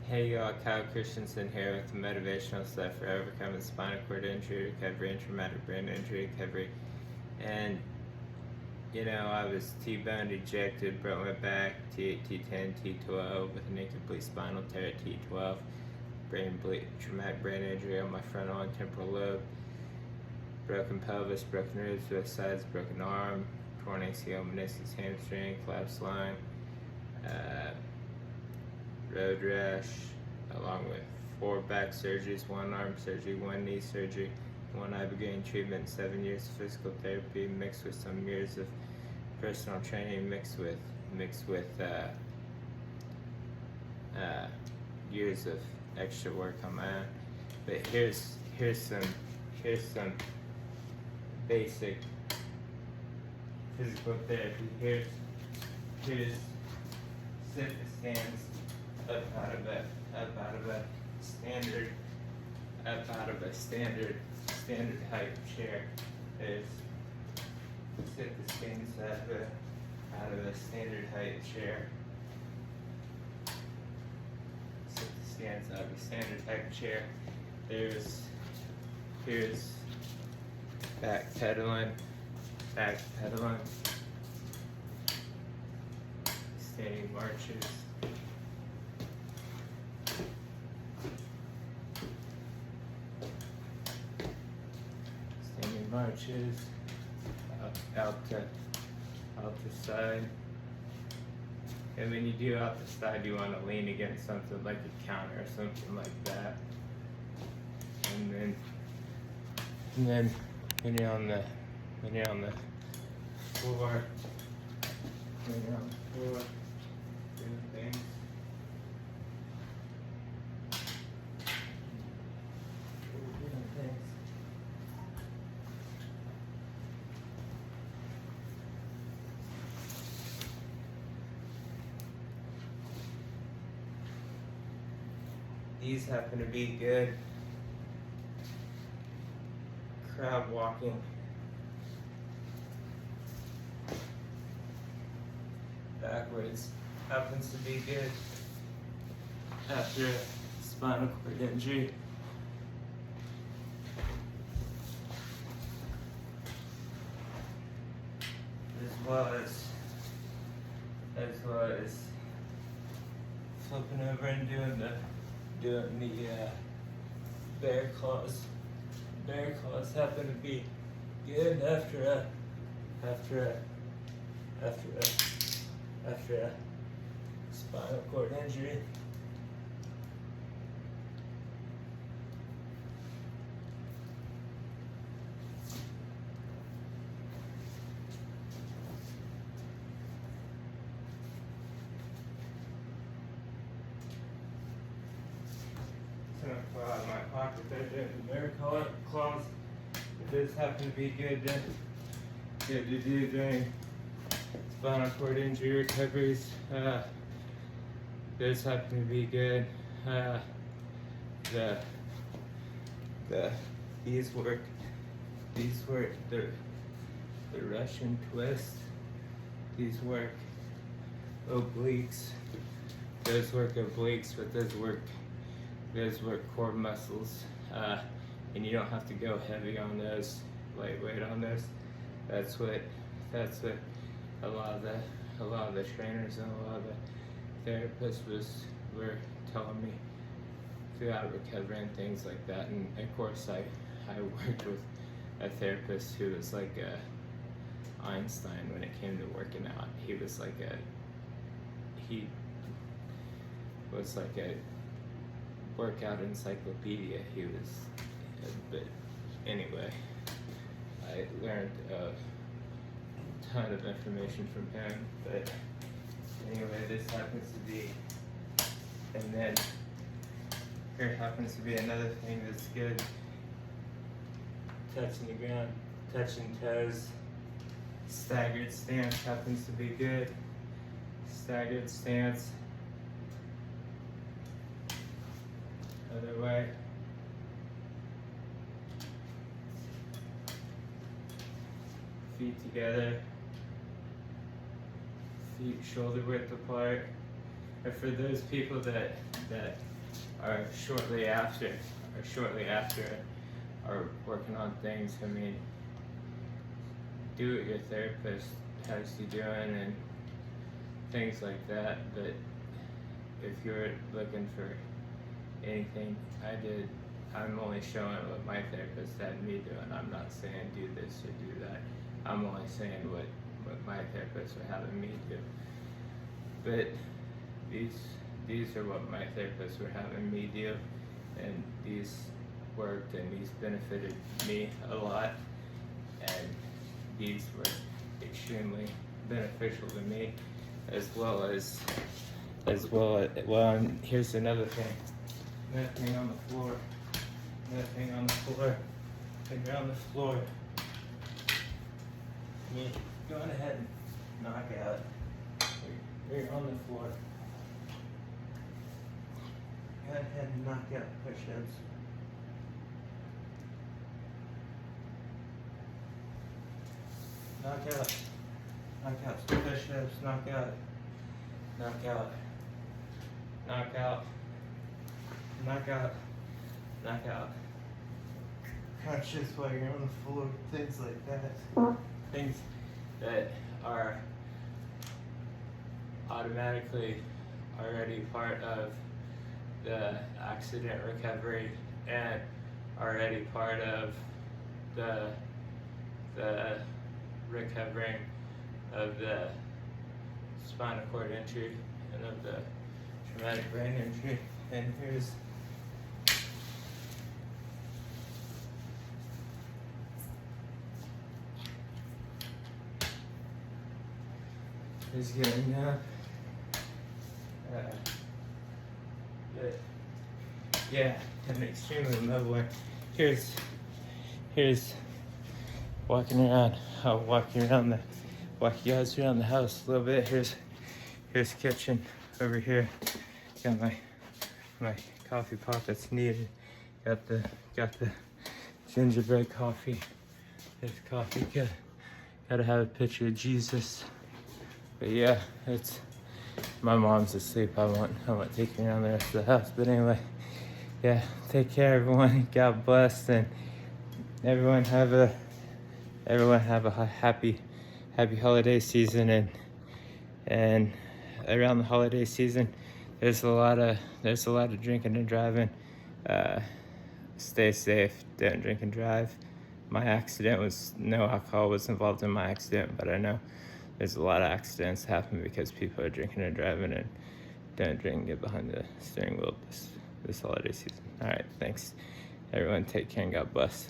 Hey y'all, Kyle Christensen here with the motivational stuff for overcoming spinal cord injury recovery and traumatic brain injury recovery. And I was T-boned, ejected, broke my back, T8, T10, T12 with an incomplete spinal tear at T12, traumatic brain injury on my frontal and temporal lobe, broken pelvis, broken ribs, both sides, broken arm, torn ACL, meniscus, hamstring, collapsed lung, road rash, along with 4 back surgeries, 1 arm surgery, 1 knee surgery, 1 ibogaine treatment, 7 years of physical therapy, mixed with some years of personal training, mixed with years of extra work on my own. But here's some basic physical therapy. Here's sit stands up out of a standard height chair. There's sit the stands out of a standard height chair. Sit the stands out of a standard height chair. Here's back pedaling, standing marches. Standing marches, out to side. And when you do out the side, you want to lean against something like a counter or something like that. And then when you're on the floor, doing things. These happen to be good. Crowd walking. Backwards happens to be good after a spinal cord injury. As well as flipping over and doing the bear claws. Bear claws happen to be good after a spinal cord injury. So I'm gonna pull out my pocket there, doing the bear claws. It does happen to be good to do during spinal cord injury recoveries. Those happen to be good. These work the Russian twist. These work obliques. Those work obliques, but those work core muscles. And you don't have to go heavy on those, lightweight on those. That's what a lot of the trainers and a lot of the therapists were telling me throughout recovery and things like that. And of course I worked with a therapist who was like a Einstein when it came to working out. He was like a workout encyclopedia. But anyway, I learned a ton of information from him. But anyway, this happens to be, and then here happens to be another thing that's good. Touching the ground, touching toes. Staggered stance happens to be good. Staggered stance. Other way. Feet together. Feet shoulder width apart. And for those people that are shortly after are working on things. I mean, do what your therapist has you doing and things like that. But if you're looking for anything I'm only showing what my therapist had me doing. I'm not saying do this or do that. I'm only saying what my therapist were having me do. But these are what my therapists were having me do, and these worked and these benefited me a lot, and these were extremely beneficial to me, as well, and here's another thing. Nothing on the floor. Nothing on the floor. Finger on the floor. Me going ahead and knock out. You're on the floor. Go ahead and knock out push-ups. Knock out. Knock out some push-ups. Knock out. Knock out. Knock out. Knock out. Knock out. Crunches while you're on the floor. Things like that. Things that are automatically already part of the accident recovery and already part of the recovering of the spinal cord injury and of the traumatic brain injury. And here's getting up. Yeah, I'm extremely mobile. Here's walking around. I'll walk you guys around the house a little bit. Here's kitchen over here. Got my coffee pot that's needed. Got the gingerbread coffee. There's coffee. Gotta have a picture of Jesus. But yeah, it's my mom's asleep. I won't take her around the rest of the house. But anyway, yeah, take care, everyone. God bless, and everyone have a happy holiday season. And around the holiday season, there's a lot of drinking and driving. Stay safe. Don't drink and drive. My accident no alcohol was involved in my accident, but I know there's a lot of accidents happen because people are drinking and driving, and don't drink and get behind the steering wheel this holiday season. All right, thanks. Everyone take care and God bless.